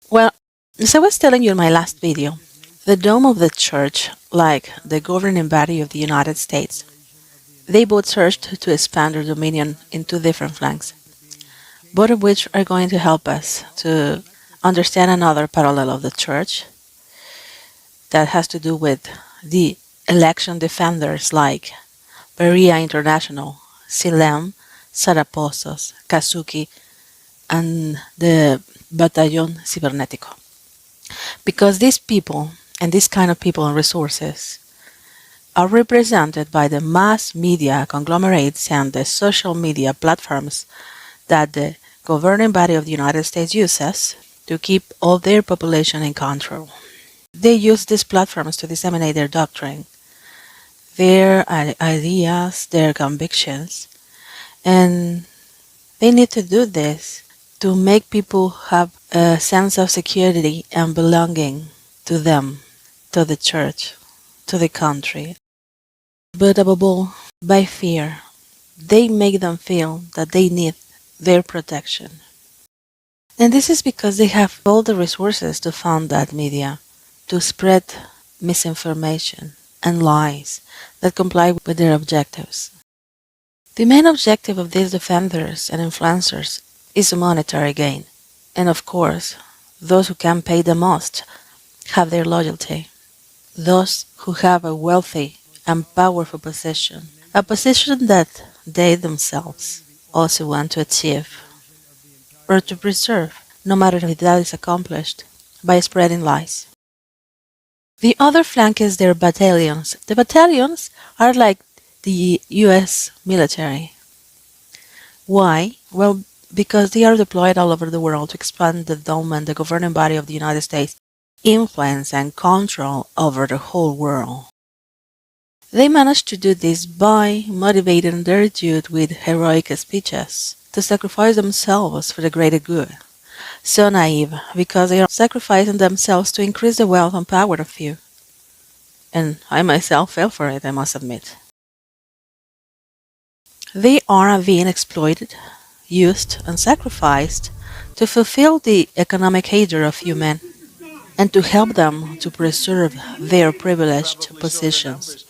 Well, as I was telling you in my last video, the dome of the church, like the governing body of the United States, they both searched to expand their dominion in two different flanks, both of which are going to help us to understand another parallel of the church that has to do with the election defenders like Berea International, Silem, Saraposos, Kazuki, and the Batallón Cibernético. Because these people, and this kind of people and resources, are represented by the mass media conglomerates and the social media platforms that the governing body of the United States uses to keep all their population in control. They use these platforms to disseminate their doctrine, their ideas, their convictions, and they need to do this to make people have a sense of security and belonging to them, to the church, to the country. But above all, by fear, they make them feel that they need their protection. And this is because they have all the resources to fund that media, to spread misinformation and lies that comply with their objectives. The main objective of these defenders and influencers is monetary gain. And of course, those who can pay the most have their loyalty. Those who have a wealthy and powerful position, a position that they themselves also want to achieve or to preserve, no matter if that is accomplished by spreading lies. The other flank is their battalions. The battalions are like the US military. Why? Well, because they are deployed all over the world to expand the dome and the governing body of the United States influence and control over the whole world. They managed to do this by motivating their youth with heroic speeches to sacrifice themselves for the greater good. So naive, because they are sacrificing themselves to increase the wealth and power of few. And I myself fell for it, I must admit. They are being exploited, used, and sacrificed to fulfill the economic hatred of few men and to help them to preserve their privileged positions.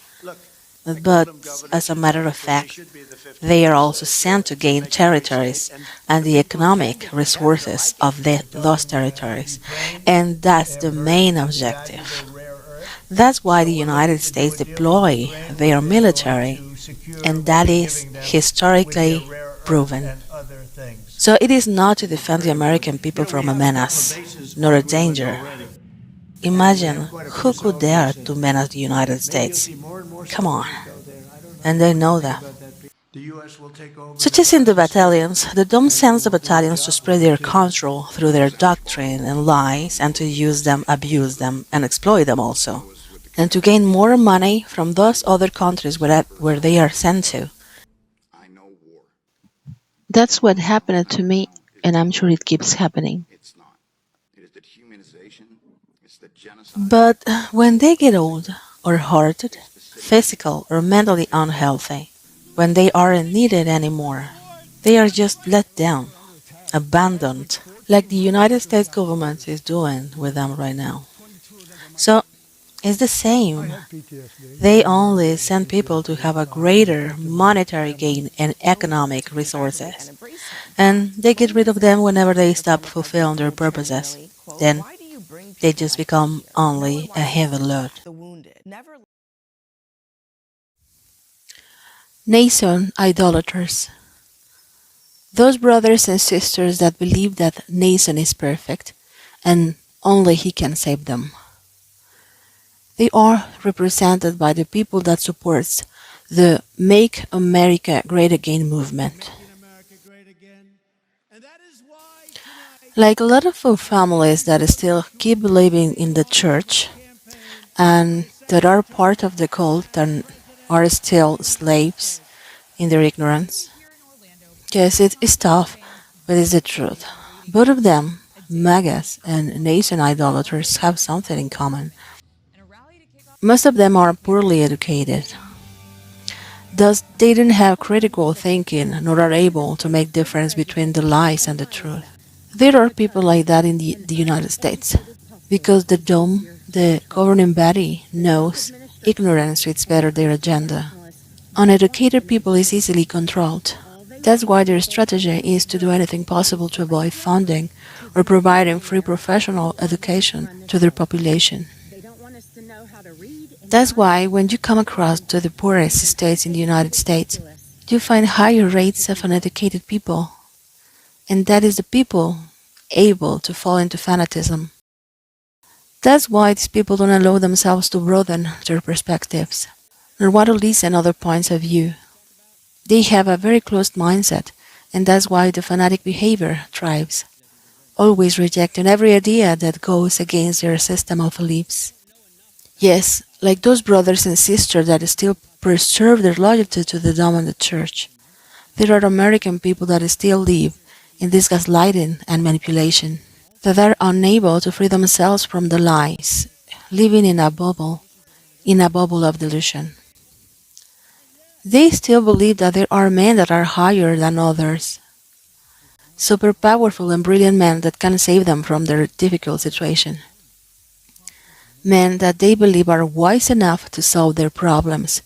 But, as a matter of fact, they are also sent to gain territories and the economic resources of those territories. And that's the main objective. That's why the United States deploy their military, and that is historically proven. So it is not to defend the American people from a menace, nor a danger. Imagine who could dare to menace the United States. Come on. And they know that. Such as in the battalions, the Dome sends the battalions to spread their control through their doctrine and lies and to use them, abuse them, and exploit them also. And to gain more money from those other countries where they are sent to. That's what happened to me, and I'm sure it keeps happening. But when they get old or hurted, physical or mentally unhealthy, when they aren't needed anymore, they are just let down, abandoned, like the United States government is doing with them right now. So it's the same. They only send people to have a greater monetary gain and economic resources. And they get rid of them whenever they stop fulfilling their purposes. Then they just become only a heavy load. Nation idolaters. Those brothers and sisters that believe that Nation is perfect and only he can save them. They are represented by the people that supports the Make America Great Again movement. Like a lot of our families that still keep believing in the church and that are part of the cult and are still slaves in their ignorance. Yes, it is tough, but it's the truth. Both of them, MAGAs and nation idolaters, have something in common. Most of them are poorly educated. Thus, they don't have critical thinking nor are able to make difference between the lies and the truth. There are people like that in the United States because the dome, the governing body, knows ignorance fits better their agenda. Uneducated people is easily controlled. That's why their strategy is to do anything possible to avoid funding or providing free professional education to their population. That's why when you come across to the poorest states in the United States, you find higher rates of uneducated people, and that is the people able to fall into fanatism. That's why these people don't allow themselves to broaden their perspectives, nor want to listen other points of view. They have a very closed mindset, and that's why the fanatic behavior thrives, always rejecting every idea that goes against their system of beliefs. Yes, like those brothers and sisters that still preserve their loyalty to the dominant church. There are American people that still live in this gaslighting and manipulation, that are unable to free themselves from the lies, living in a bubble of delusion. They still believe that there are men that are higher than others, super powerful and brilliant men that can save them from their difficult situation. Men that they believe are wise enough to solve their problems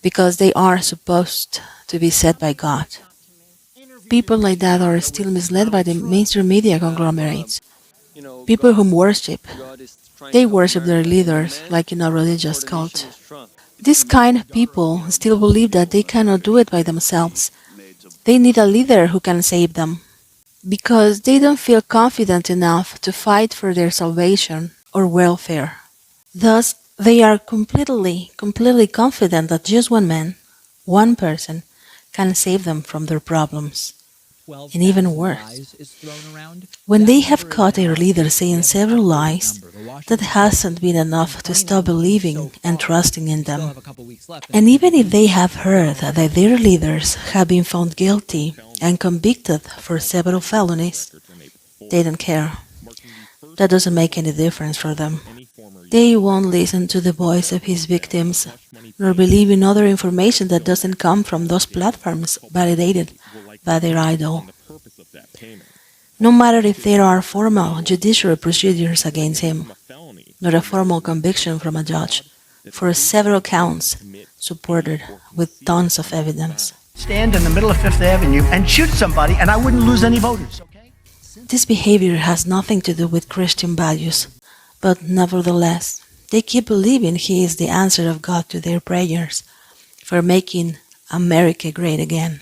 because they are supposed to be set by God. People like that are still misled by the mainstream media conglomerates. People whom worship, they worship their leaders like in a religious cult. These kind of people still believe that they cannot do it by themselves. They need a leader who can save them because they don't feel confident enough to fight for their salvation or welfare. Thus, they are completely confident that just one man, one person, can save them from their problems. And even worse, when they have caught their leader saying several lies, that hasn't been enough to stop believing and trusting in them. And even if they have heard that their leaders have been found guilty and convicted for several felonies, they don't care. That doesn't make any difference for them. They won't listen to the voice of his victims, nor believe in other information that doesn't come from those platforms validated by their idol. No matter if there are formal judicial procedures against him, nor a formal conviction from a judge for several counts supported with tons of evidence. Stand in the middle of Fifth Avenue and shoot somebody, and I wouldn't lose any voters. This behavior has nothing to do with Christian values, but nevertheless, they keep believing he is the answer of God to their prayers for making America great again.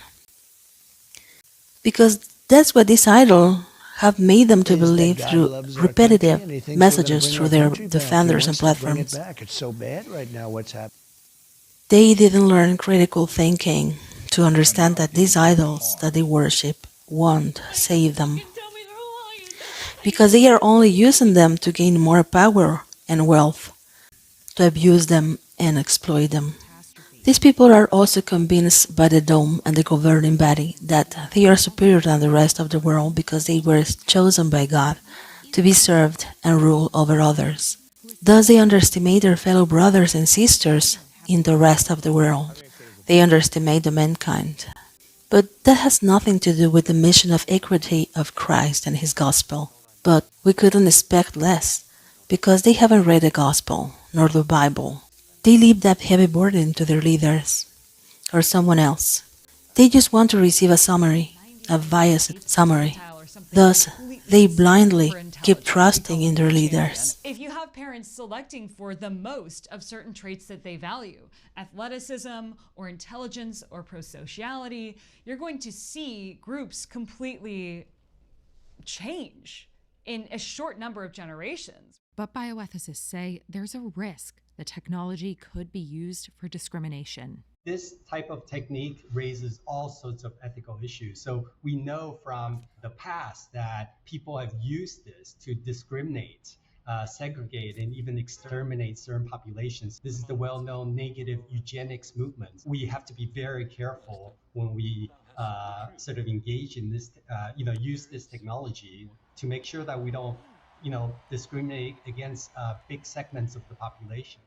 Because that's what this idol have made them to believe through repetitive messages through their defenders and platforms. They didn't learn critical thinking to understand that these idols that they worship won't save them, because they are only using them to gain more power and wealth, to abuse them and exploit them. These people are also convinced by the dome and the governing body that they are superior than the rest of the world because they were chosen by God to be served and rule over others. Thus they underestimate their fellow brothers and sisters in the rest of the world. They underestimate the mankind. But that has nothing to do with the mission of equity of Christ and his gospel. But we couldn't expect less, because they haven't read the gospel, nor the Bible. They leave that heavy burden to their leaders, or someone else. They just want to receive a summary, a biased summary. Thus, they blindly keep trusting in their leaders. If you have parents selecting for the most of certain traits that they value, athleticism or intelligence or prosociality, you're going to see groups completely change in a short number of generations. But bioethicists say there's a risk the technology could be used for discrimination. This type of technique raises all sorts of ethical issues. So we know from the past that people have used this to discriminate, segregate, and even exterminate certain populations. This is the well-known negative eugenics movement. We have to be very careful when we sort of engage in this, use this technology to make sure that we don't, discriminate against big segments of the population.